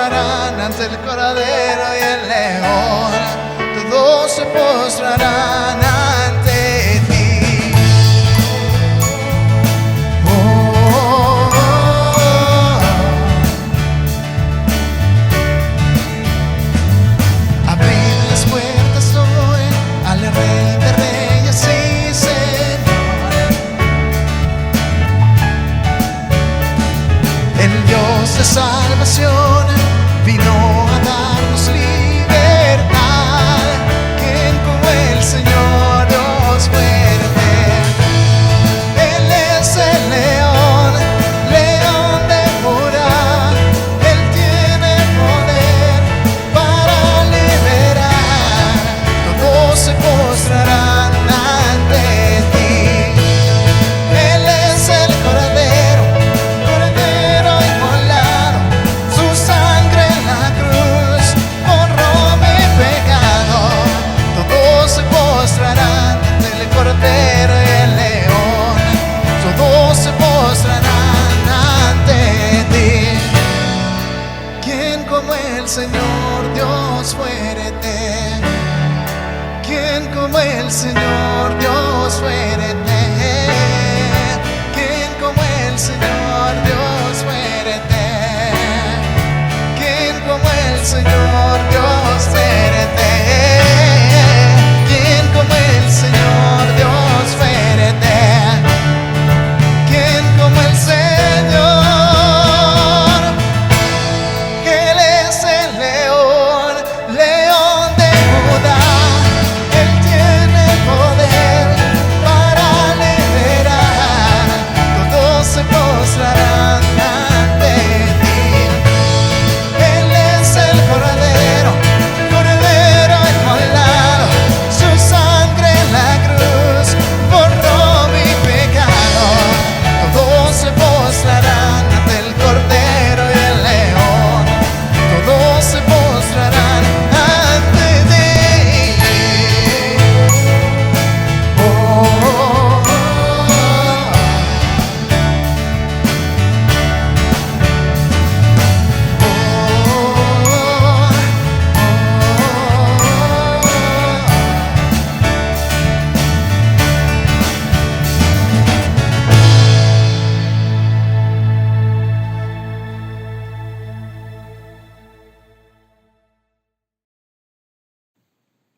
postrarán ante el Cordero y el León. Todos se postrarán ante ti. Oh, oh, oh. Abrid las puertas hoy al Rey de Reyes y Señor. El Dios de salvación vino a darnos libertad. ¿Quién como el Señor Dios fuerte? Él es el león, león de Judá. Él tiene poder para liberar. Todos se postrarán ante ti. Él es el Cordero, Cordero inmolado. Su sangre en la cruz borró mi pecado. Todos se postrarán ante el Cordero y el León. Todos se postrarán ante ti. ¿Quién como el Señor Dios fuerte? ¿Quién como el Señor Dios fuerte? ¿Quién como el Señor Dios fuerte? ¿Quién como el Señor Dios fuerte? ¿Quién como el Señor Dios fuerte? ¿Quién como el Señor? Él es el león, león de Judá. Él tiene poder para liberar. Todos se postrarán ante ti. Él es el Cordero, Cordero inmolado. Su sangre en la cruz borró mi pecado. Todos se postrarán ante el Cordero y el León. Todos se postrarán ante ti. Oh, oh, oh.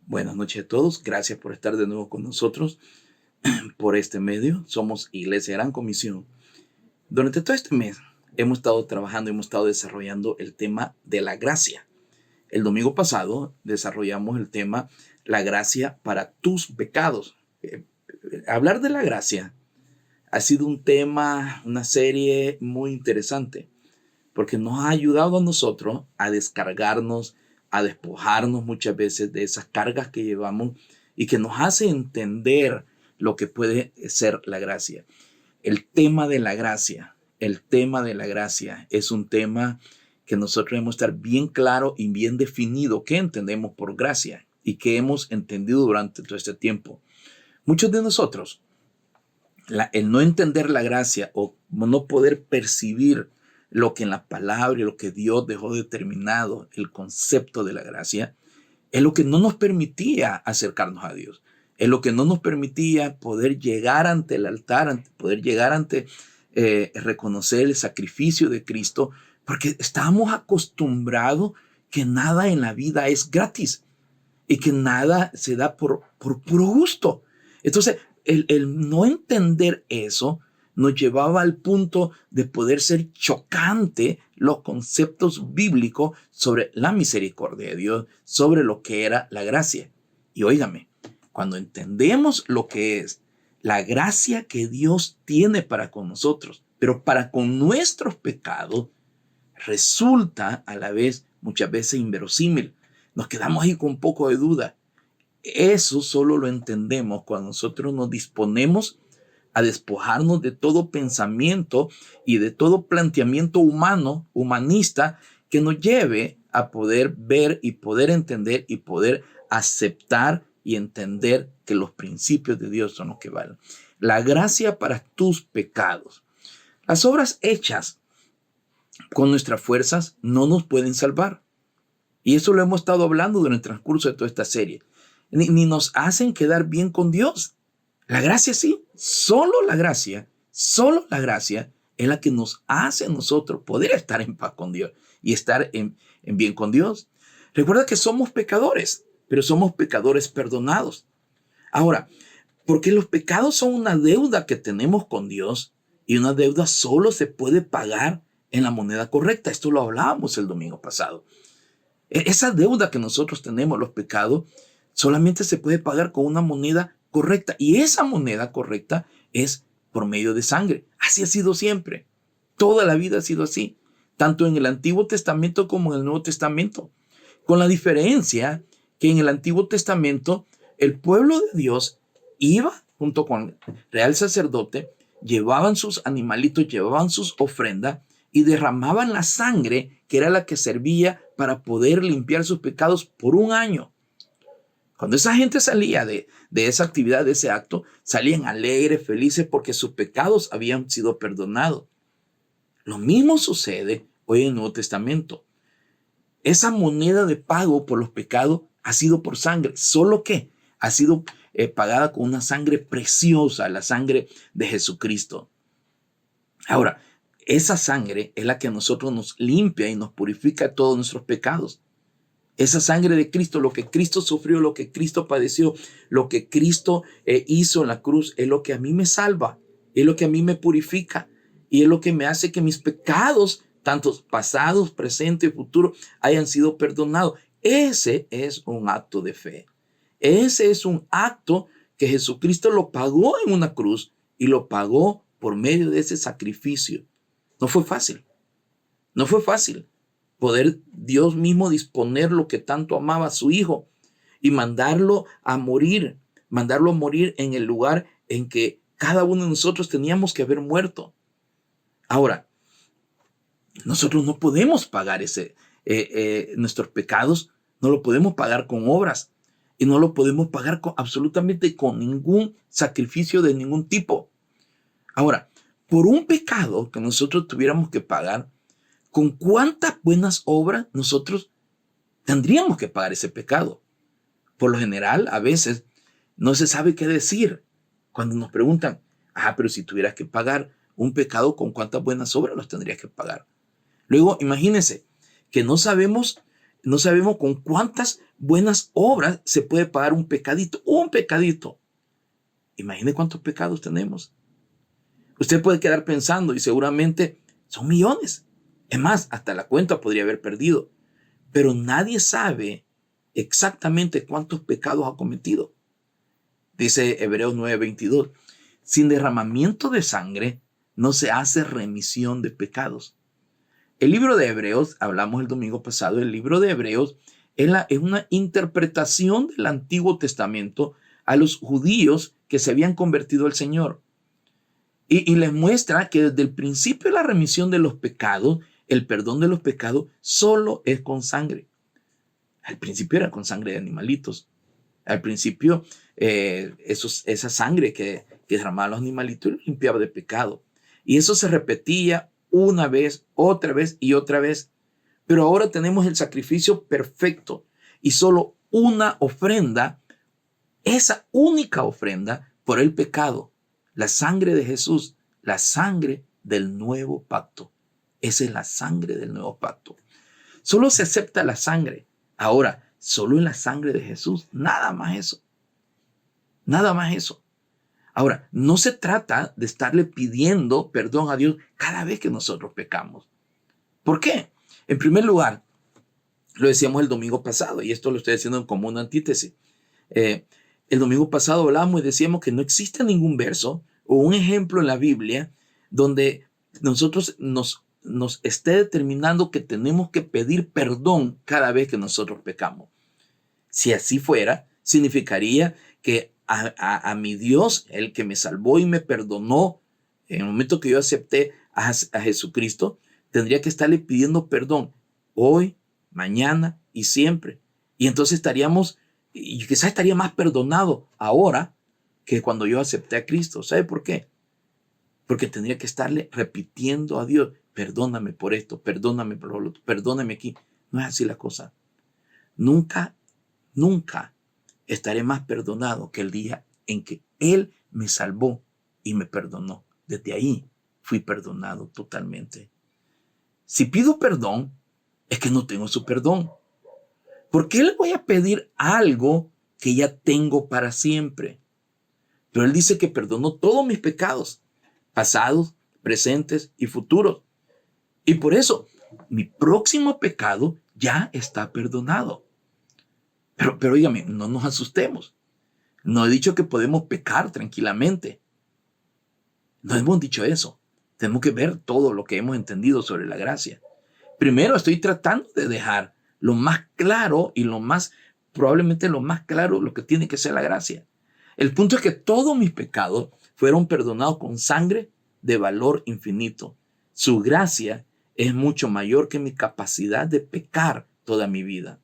Buenas noches a todos, gracias por estar de nuevo con nosotros por este medio. Somos Iglesia Gran Comisión. Durante todo este mes hemos estado trabajando, hemos estado desarrollando el tema de la gracia. El domingo pasado desarrollamos el tema la gracia para tus pecados. Hablar de la gracia ha sido un tema, una serie muy interesante, porque nos ha ayudado a nosotros a descargarnos, a despojarnos muchas veces de esas cargas que llevamos y que nos hace entender lo que puede ser la gracia. El tema de la gracia es un tema que nosotros debemos estar bien claro y bien definido qué entendemos por gracia y qué hemos entendido durante todo este tiempo. Muchos de nosotros, el no entender la gracia o no poder percibir lo que en la palabra y lo que Dios dejó determinado, el concepto de la gracia, es lo que no nos permitía acercarnos a Dios. Es lo que no nos permitía poder llegar ante el altar, poder llegar ante reconocer el sacrificio de Cristo, porque estábamos acostumbrados que nada en la vida es gratis y que nada se da por puro gusto. Entonces, el no entender eso nos llevaba al punto de poder ser chocante los conceptos bíblicos sobre la misericordia de Dios, sobre lo que era la gracia. Y óigame, cuando entendemos lo que es la gracia que Dios tiene para con nosotros, pero para con nuestros pecados, resulta a la vez muchas veces inverosímil. Nos quedamos ahí con un poco de duda. Eso solo lo entendemos cuando nosotros nos disponemos a despojarnos de todo pensamiento y de todo planteamiento humano, humanista, que nos lleve a poder ver y poder entender y poder aceptar y entender que los principios de Dios son los que valen. La gracia para tus pecados. Las obras hechas con nuestras fuerzas no nos pueden salvar. Y eso lo hemos estado hablando durante el transcurso de toda esta serie. Ni nos hacen quedar bien con Dios. La gracia sí, solo la gracia es la que nos hace a nosotros poder estar en paz con Dios y estar en bien con Dios. Recuerda que somos pecadores, pero somos pecadores perdonados. Ahora, porque los pecados son una deuda que tenemos con Dios y una deuda solo se puede pagar en la moneda correcta. Esto lo hablábamos el domingo pasado. Esa deuda que nosotros tenemos, los pecados, solamente se puede pagar con una moneda correcta. Y esa moneda correcta es por medio de sangre. Así ha sido siempre. Toda la vida ha sido así. Tanto en el Antiguo Testamento como en el Nuevo Testamento. Con la diferencia que en el Antiguo Testamento el pueblo de Dios iba junto con el real sacerdote, llevaban sus animalitos, llevaban sus ofrendas y derramaban la sangre que era la que servía para poder limpiar sus pecados por un año. Cuando esa gente salía de esa actividad, de ese acto, salían alegres, felices porque sus pecados habían sido perdonados. Lo mismo sucede hoy en el Nuevo Testamento. Esa moneda de pago por los pecados ha sido por sangre, solo que ha sido pagada con una sangre preciosa, la sangre de Jesucristo. Ahora, esa sangre es la que a nosotros nos limpia y nos purifica todos nuestros pecados. Esa sangre de Cristo, lo que Cristo sufrió, lo que Cristo padeció, lo que Cristo hizo en la cruz, es lo que a mí me salva, es lo que a mí me purifica y es lo que me hace que mis pecados, tanto pasados, presentes y futuros, hayan sido perdonados. Ese es un acto de fe. Ese es un acto que Jesucristo lo pagó en una cruz y lo pagó por medio de ese sacrificio. No fue fácil. No fue fácil poder Dios mismo disponer lo que tanto amaba a su Hijo y mandarlo a morir en el lugar en que cada uno de nosotros teníamos que haber muerto. Ahora, nosotros no podemos pagar nuestros pecados, no lo podemos pagar con obras y no lo podemos pagar absolutamente con ningún sacrificio de ningún tipo. Ahora, por un pecado que nosotros tuviéramos que pagar, ¿con cuántas buenas obras nosotros tendríamos que pagar ese pecado? Por lo general, a veces no se sabe qué decir cuando nos preguntan, pero si tuvieras que pagar un pecado, ¿con cuántas buenas obras los tendrías que pagar? Luego, imagínense que no sabemos con cuántas buenas obras se puede pagar un pecadito. Un pecadito. Imagine cuántos pecados tenemos. Usted puede quedar pensando y seguramente son millones. Es más, hasta la cuenta podría haber perdido. Pero nadie sabe exactamente cuántos pecados ha cometido. Dice Hebreos 9:22. Sin derramamiento de sangre no se hace remisión de pecados. El libro de Hebreos, hablamos el domingo pasado, el libro de Hebreos es una interpretación del Antiguo Testamento a los judíos que se habían convertido al Señor. Y les muestra que desde el principio de la remisión de los pecados, el perdón de los pecados, solo es con sangre. Al principio era con sangre de animalitos. Al principio, esa sangre que derramaban los animalitos limpiaba de pecado. Y eso se repetía una vez, otra vez y otra vez. Pero ahora tenemos el sacrificio perfecto y solo una ofrenda, esa única ofrenda por el pecado. La sangre de Jesús, la sangre del nuevo pacto. Esa es la sangre del nuevo pacto. Solo se acepta la sangre. Ahora, solo en la sangre de Jesús. Nada más eso. Nada más eso. Ahora, no se trata de estarle pidiendo perdón a Dios cada vez que nosotros pecamos. ¿Por qué? En primer lugar, lo decíamos el domingo pasado, y esto lo estoy haciendo como una antítesis. El domingo pasado hablábamos y decíamos que no existe ningún verso o un ejemplo en la Biblia donde nosotros nos esté determinando que tenemos que pedir perdón cada vez que nosotros pecamos. Si así fuera, significaría que a mi Dios, el que me salvó y me perdonó, en el momento que yo acepté a Jesucristo, tendría que estarle pidiendo perdón hoy, mañana y siempre. Y entonces y quizás estaría más perdonado ahora que cuando yo acepté a Cristo. ¿Sabe por qué? Porque tendría que estarle repitiendo a Dios, perdóname por esto, perdóname por lo otro, perdóname aquí. No es así la cosa. Nunca, nunca estaré más perdonado que el día en que Él me salvó y me perdonó. Desde ahí fui perdonado totalmente. Si pido perdón, es que no tengo su perdón. ¿Por qué le voy a pedir algo que ya tengo para siempre? Pero Él dice que perdonó todos mis pecados, pasados, presentes y futuros. Y por eso, mi próximo pecado ya está perdonado. Pero óigame, no nos asustemos. No he dicho que podemos pecar tranquilamente. No hemos dicho eso. Tenemos que ver todo lo que hemos entendido sobre la gracia. Primero estoy tratando de dejar lo más claro y probablemente lo más claro, lo que tiene que ser la gracia. El punto es que todos mis pecados fueron perdonados con sangre de valor infinito. Su gracia es mucho mayor que mi capacidad de pecar toda mi vida.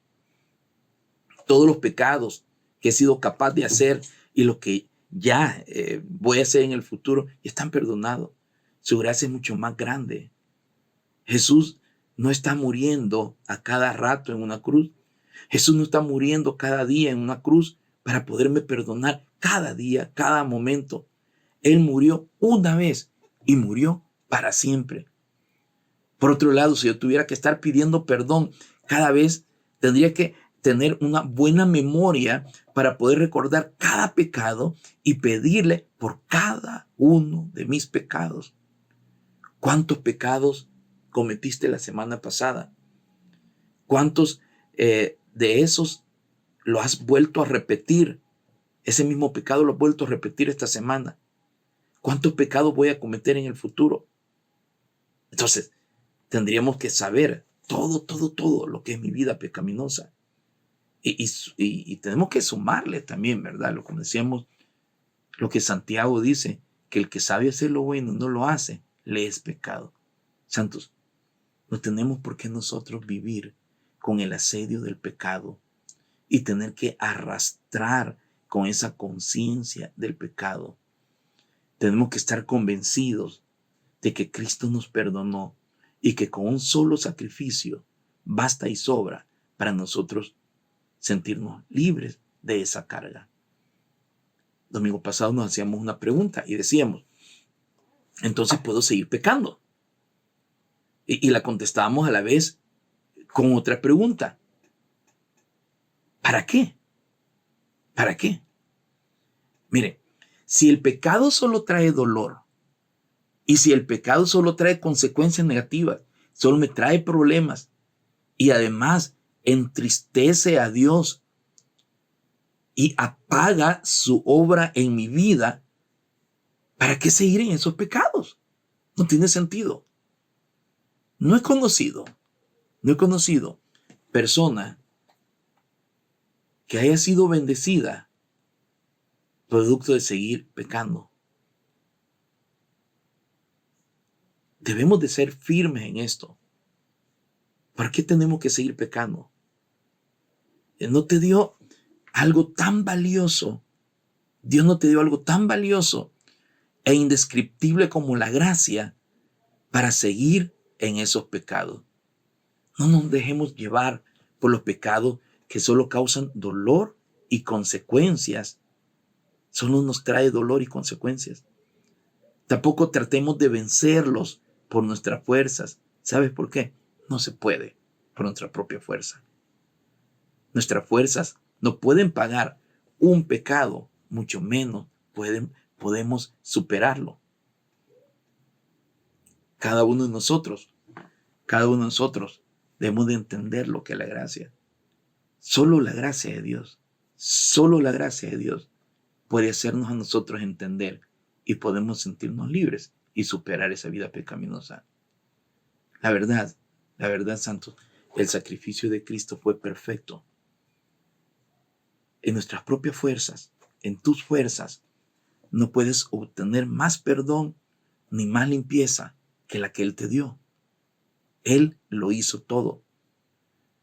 Todos los pecados que he sido capaz de hacer y lo que ya voy a hacer en el futuro están perdonados. Su gracia es mucho más grande. Jesús no está muriendo a cada rato en una cruz. Jesús no está muriendo cada día en una cruz para poderme perdonar cada día, cada momento. Él murió una vez y murió para siempre. Por otro lado, si yo tuviera que estar pidiendo perdón cada vez, tendría que tener una buena memoria para poder recordar cada pecado y pedirle por cada uno de mis pecados. ¿Cuántos pecados cometiste la semana pasada? ¿Cuántos de esos lo has vuelto a repetir? Ese mismo pecado lo has vuelto a repetir esta semana. ¿Cuántos pecados voy a cometer en el futuro? Entonces, tendríamos que saber todo lo que es mi vida pecaminosa. Y tenemos que sumarle también, ¿verdad? Lo que decíamos, lo que Santiago dice, que el que sabe hacer lo bueno no lo hace, le es pecado. Santos, no tenemos por qué nosotros vivir con el asedio del pecado y tener que arrastrar con esa conciencia del pecado. Tenemos que estar convencidos de que Cristo nos perdonó y que con un solo sacrificio basta y sobra para nosotros sentirnos libres de esa carga. Domingo pasado nos hacíamos una pregunta y decíamos, entonces ¿puedo seguir pecando? Y la contestábamos a la vez con otra pregunta. ¿Para qué? ¿Para qué? Mire, si el pecado solo trae dolor y si el pecado solo trae consecuencias negativas, solo me trae problemas y además entristece a Dios y apaga su obra en mi vida, ¿para qué seguir en esos pecados? No tiene sentido. No he conocido persona que haya sido bendecida producto de seguir pecando. Debemos de ser firmes en esto. ¿Por qué tenemos que seguir pecando? Él no te dio algo tan valioso. Dios no te dio algo tan valioso e indescriptible como la gracia para seguir en esos pecados. No nos dejemos llevar por los pecados que solo causan dolor y consecuencias. Solo nos trae dolor y consecuencias. Tampoco tratemos de vencerlos por nuestras fuerzas. ¿Sabes por qué? No se puede por nuestra propia fuerza. Nuestras fuerzas no pueden pagar un pecado, mucho menos podemos superarlo. Cada uno de nosotros debemos de entender lo que es la gracia. Solo la gracia de Dios puede hacernos a nosotros entender y podemos sentirnos libres y superar esa vida pecaminosa. La verdad, santos, el sacrificio de Cristo fue perfecto. En nuestras propias fuerzas, en tus fuerzas, no puedes obtener más perdón ni más limpieza que la que Él te dio. Él lo hizo todo.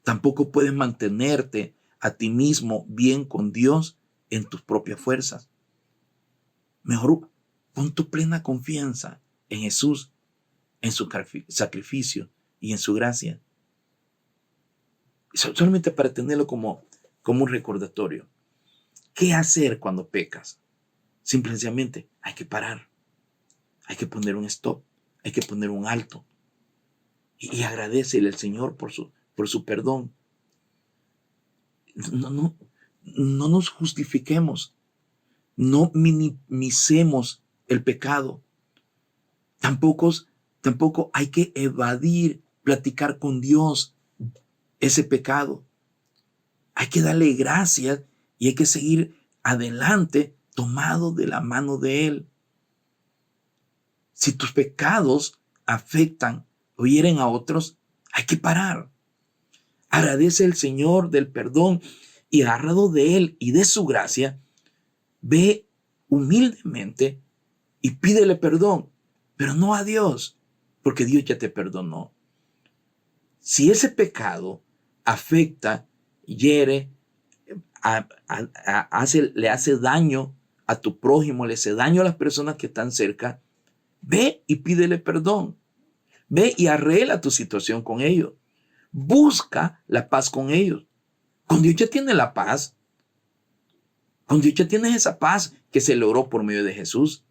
Tampoco puedes mantenerte a ti mismo bien con Dios en tus propias fuerzas. Mejor pon tu plena confianza en Jesús en su sacrificio y en su gracia. Solamente para tenerlo como un recordatorio. ¿Qué hacer cuando pecas? Simplemente hay que parar. Hay que poner un stop. Hay que poner un alto. Y agradecele al Señor por su perdón. No nos justifiquemos. No minimicemos el pecado. Tampoco hay que evadir, platicar con Dios ese pecado. Hay que darle gracias y hay que seguir adelante tomado de la mano de Él. Si tus pecados afectan o hieren a otros, hay que parar. Agradece al Señor del perdón y agarrado de Él y de su gracia, ve humildemente y pídele perdón, pero no a Dios, porque Dios ya te perdonó. Si ese pecado afecta, hiere, le hace daño a tu prójimo, le hace daño a las personas que están cerca, ve y pídele perdón. Ve y arregla tu situación con ellos. Busca la paz con ellos. Con Dios ya tienes la paz. Con Dios ya tienes esa paz que se logró por medio de Jesús.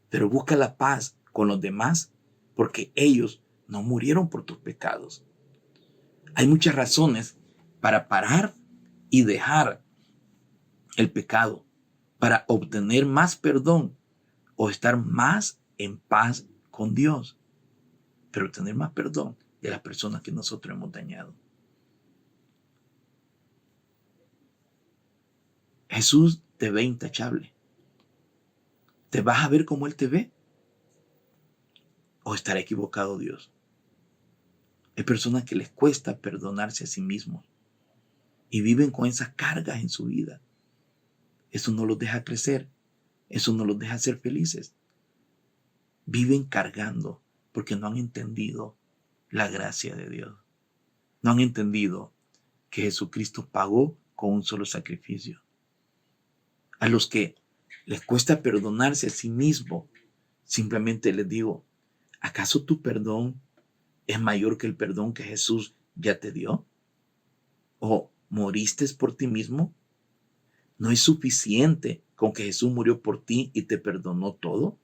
Pero busca la paz con los demás porque ellos no murieron por tus pecados. Hay muchas razones para parar y dejar el pecado, para obtener más perdón o estar más en paz con Dios, pero tener más perdón de las personas que nosotros hemos dañado. Jesús te ve intachable. ¿Te vas a ver como Él te ve? ¿O estará equivocado Dios? Hay personas que les cuesta perdonarse a sí mismos y viven con esas cargas en su vida. Eso no los deja crecer. Eso no los deja ser felices. Viven cargando porque no han entendido la gracia de Dios. No han entendido que Jesucristo pagó con un solo sacrificio. A los que les cuesta perdonarse a sí mismo, simplemente les digo, ¿acaso tu perdón es mayor que el perdón que Jesús ya te dio? ¿O moriste por ti mismo? ¿No es suficiente con que Jesús murió por ti y te perdonó todo?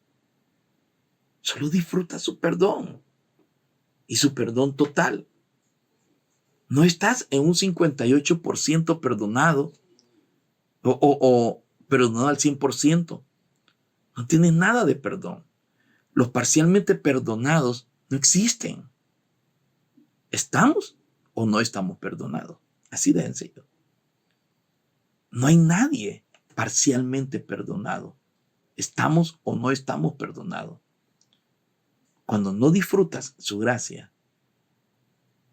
Solo disfruta su perdón y su perdón total. No estás en un 58% perdonado o perdonado al 100%. No tienes nada de perdón. Los parcialmente perdonados no existen. ¿Estamos o no estamos perdonados? Así de sencillo. No hay nadie parcialmente perdonado. ¿Estamos o no estamos perdonados? Cuando no disfrutas su gracia,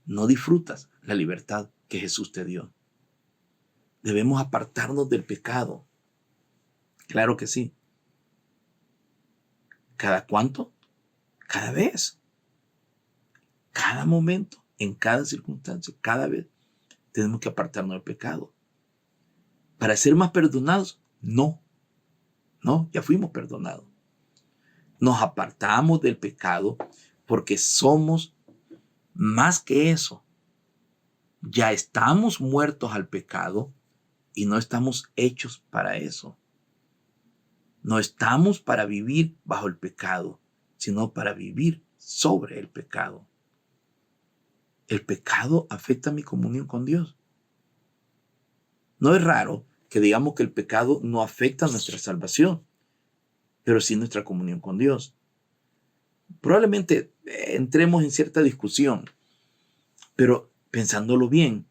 no disfrutas la libertad que Jesús te dio. Debemos apartarnos del pecado. Claro que sí. ¿Cada cuánto? Cada vez. Cada momento, en cada circunstancia, cada vez tenemos que apartarnos del pecado. ¿Para ser más perdonados? No, ya fuimos perdonados. Nos apartamos del pecado porque somos más que eso. Ya estamos muertos al pecado y no estamos hechos para eso. No estamos para vivir bajo el pecado, sino para vivir sobre el pecado. El pecado afecta mi comunión con Dios. No es raro que digamos que el pecado no afecta nuestra salvación, pero sí nuestra comunión con Dios. Probablemente entremos en cierta discusión, pero pensándolo bien,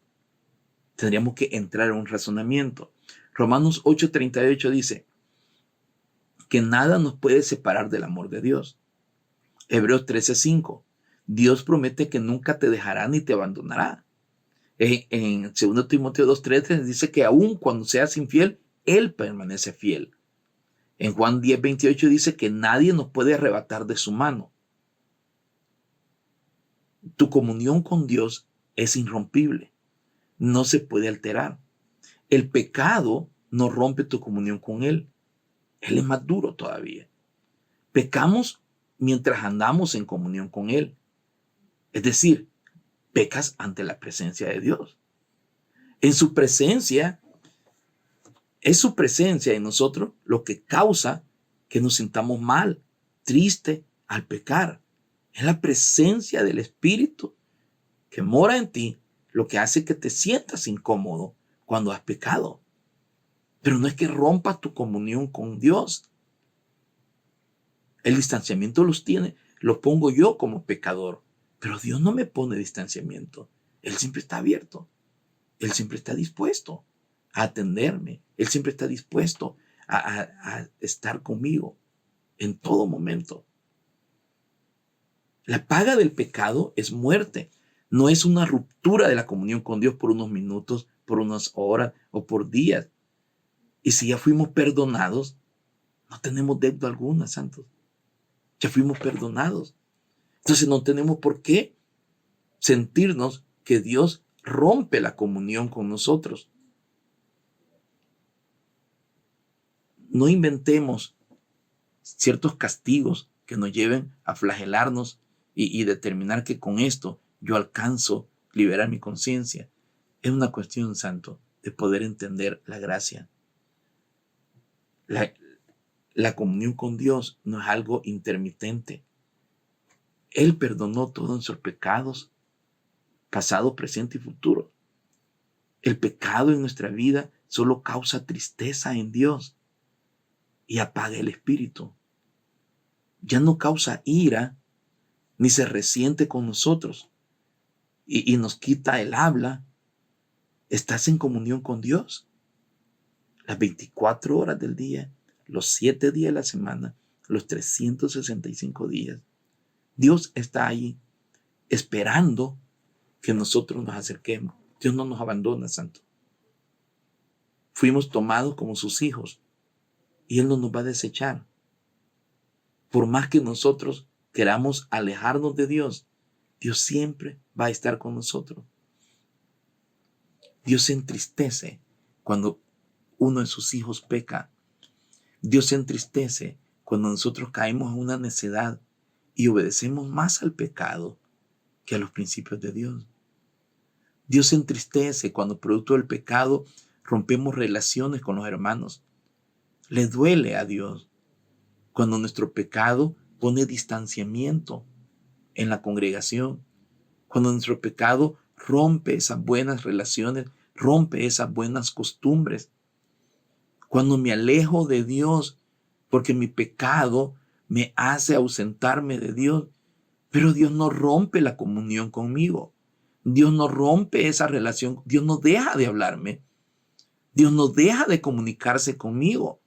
tendríamos que entrar en un razonamiento. Romanos 8:38 dice que nada nos puede separar del amor de Dios. Hebreos 13:5, Dios promete que nunca te dejará ni te abandonará. En 2 Timoteo 2:13 dice que aun cuando seas infiel, Él permanece fiel. En Juan 10:28 dice que nadie nos puede arrebatar de su mano. Tu comunión con Dios es irrompible. No se puede alterar. El pecado no rompe tu comunión con Él. Él es más duro todavía. Pecamos mientras andamos en comunión con Él. Es decir, pecas ante la presencia de Dios. En su presencia, es su presencia en nosotros lo que causa que nos sintamos mal, triste al pecar. Es la presencia del Espíritu que mora en ti lo que hace que te sientas incómodo cuando has pecado. Pero no es que rompas tu comunión con Dios. El distanciamiento lo pongo yo como pecador, pero Dios no me pone distanciamiento. Él siempre está abierto. Él siempre está dispuesto a atenderme. Él siempre está dispuesto a estar conmigo en todo momento. La paga del pecado es muerte. No es una ruptura de la comunión con Dios por unos minutos, por unas horas o por días. Y si ya fuimos perdonados, no tenemos deuda alguna, santos. Ya fuimos perdonados. Entonces no tenemos por qué sentirnos que Dios rompe la comunión con nosotros. No inventemos ciertos castigos que nos lleven a flagelarnos y determinar que con esto yo alcanzo liberar mi conciencia. Es una cuestión, santo, de poder entender la gracia. La comunión con Dios no es algo intermitente. Él perdonó todos nuestros pecados, pasado, presente y futuro. El pecado en nuestra vida solo causa tristeza en Dios y apaga el espíritu. Ya no causa ira ni se resiente con nosotros y nos quita el habla. Estás en comunión con Dios las 24 horas del día, los 7 días de la semana, los 365 días. Dios está ahí esperando que nosotros nos acerquemos. Dios no nos abandona, santo. Fuimos tomados como sus hijos y Él no nos va a desechar. Por más que nosotros queramos alejarnos de Dios, Dios siempre va a estar con nosotros. Dios se entristece cuando uno de sus hijos peca. Dios se entristece cuando nosotros caemos en una necedad y obedecemos más al pecado que a los principios de Dios. Dios se entristece cuando producto del pecado rompemos relaciones con los hermanos. Le duele a Dios cuando nuestro pecado pone distanciamiento en la congregación, cuando nuestro pecado rompe esas buenas relaciones, rompe esas buenas costumbres, cuando me alejo de Dios porque mi pecado me hace ausentarme de Dios, pero Dios no rompe la comunión conmigo. Dios no rompe esa relación. Dios no deja de hablarme. Dios no deja de comunicarse conmigo.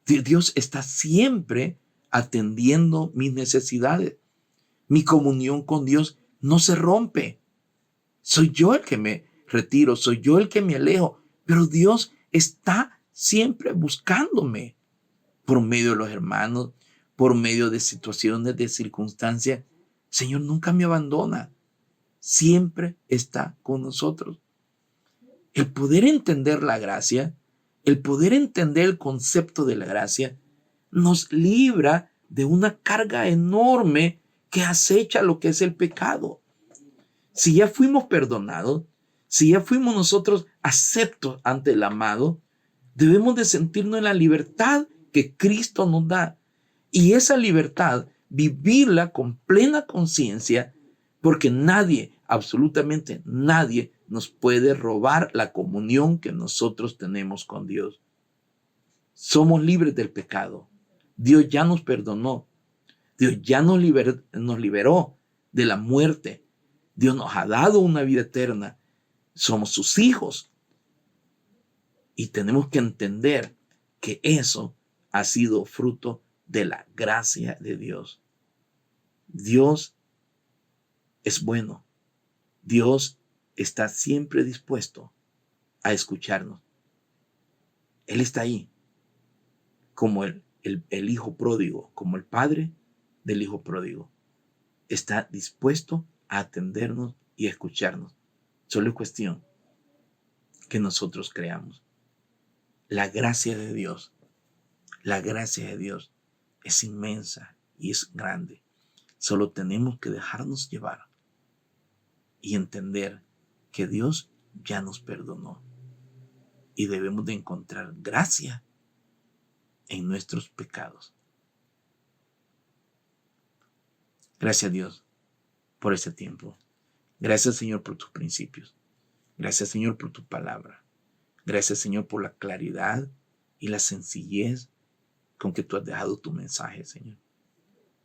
Dios está siempre atendiendo mis necesidades. Mi comunión con Dios no se rompe. Soy yo el que me retiro, soy yo el que me alejo, pero Dios está siempre buscándome por medio de los hermanos, por medio de situaciones, de circunstancias. Señor nunca me abandona. Siempre está con nosotros. El poder entender la gracia, el poder entender el concepto de la gracia, nos libra de una carga enorme que acecha lo que es el pecado. Si ya fuimos perdonados, si ya fuimos nosotros aceptos ante el amado, debemos de sentirnos en la libertad que Cristo nos da. Y esa libertad, vivirla con plena conciencia, porque nadie, absolutamente nadie, nos puede robar la comunión que nosotros tenemos con Dios. Somos libres del pecado. Dios ya nos perdonó. Dios ya nos liberó de la muerte. Dios nos ha dado una vida eterna. Somos sus hijos. Y tenemos que entender que eso ha sido fruto de la gracia de Dios. Dios es bueno. Dios está siempre dispuesto a escucharnos. Él está ahí como el hijo pródigo, como el padre del hijo pródigo. Está dispuesto a atendernos y a escucharnos. Solo es cuestión que nosotros creamos. La gracia de Dios es inmensa y es grande. Solo tenemos que dejarnos llevar y entender que Dios ya nos perdonó y debemos de encontrar gracia en nuestros pecados. Gracias, Dios, por este tiempo. Gracias, Señor, por tus principios. Gracias, Señor, por tu palabra. Gracias, Señor, por la claridad y la sencillez con que tú has dejado tu mensaje, Señor.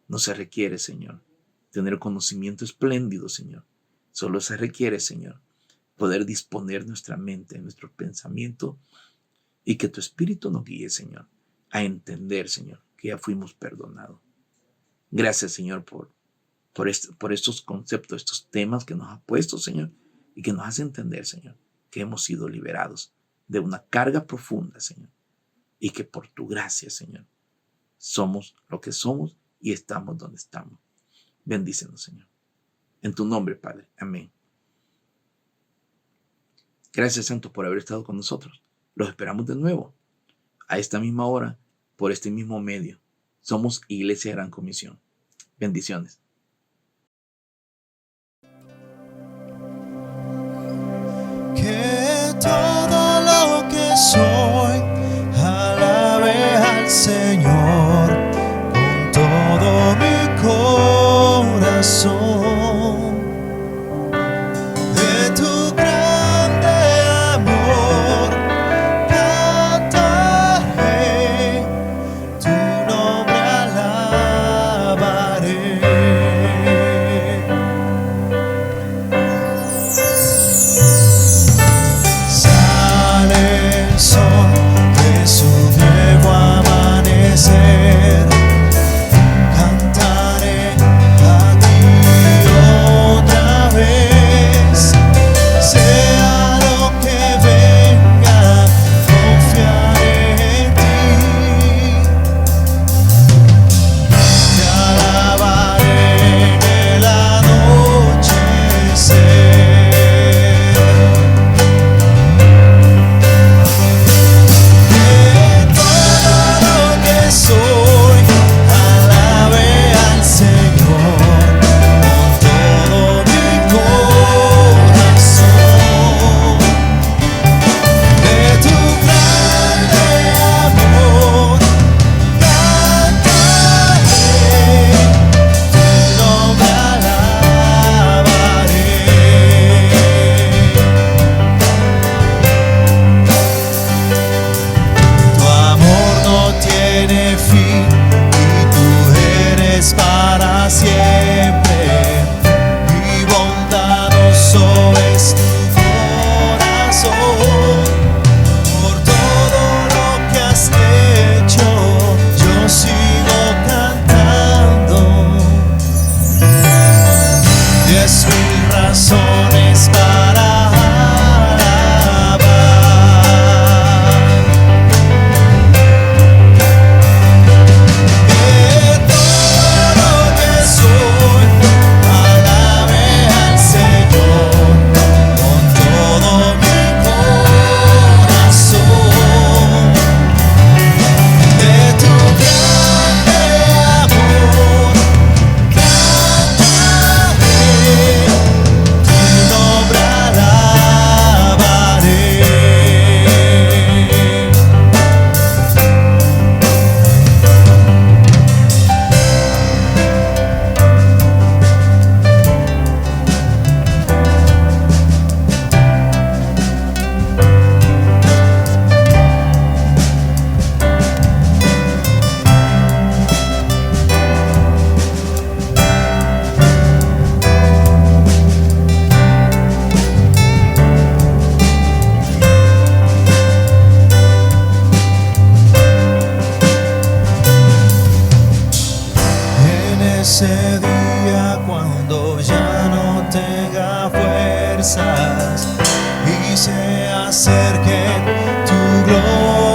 No se requiere, Señor, tener conocimiento espléndido, Señor. Solo se requiere, Señor, poder disponer nuestra mente, nuestro pensamiento, y que tu Espíritu nos guíe, Señor, a entender, Señor, que ya fuimos perdonados. Gracias, Señor, por estos conceptos, estos temas que nos has puesto, Señor, y que nos hace entender, Señor, que hemos sido liberados de una carga profunda, Señor, y que por tu gracia, Señor, somos lo que somos y estamos donde estamos. Bendícenos, Señor. En tu nombre, Padre. Amén. Gracias, Santo, por haber estado con nosotros. Los esperamos de nuevo, a esta misma hora, por este mismo medio. Somos Iglesia Gran Comisión. Bendiciones. Que todo lo que soy alabe al Señor con todo mi corazón. De tu grande amor cantaré, tu nombre alabaré. Sale el sol de su nuevo amanecer, cantaré a ti otra vez. Sea lo que venga, confiaré en ti. Te alabaré en el anochecer. Soy, alabe al Señor con todo mi corazón. De tu grande amor cantaré, tu nombre alabaré. Tu amor no tiene fin y tú eres para siempre. Mi bondadoso es tu corazón. Por todo lo que has hecho, yo sigo cantando. 10,000 razones para alabar. Ese día cuando ya no tenga fuerzas y se acerque tu gloria.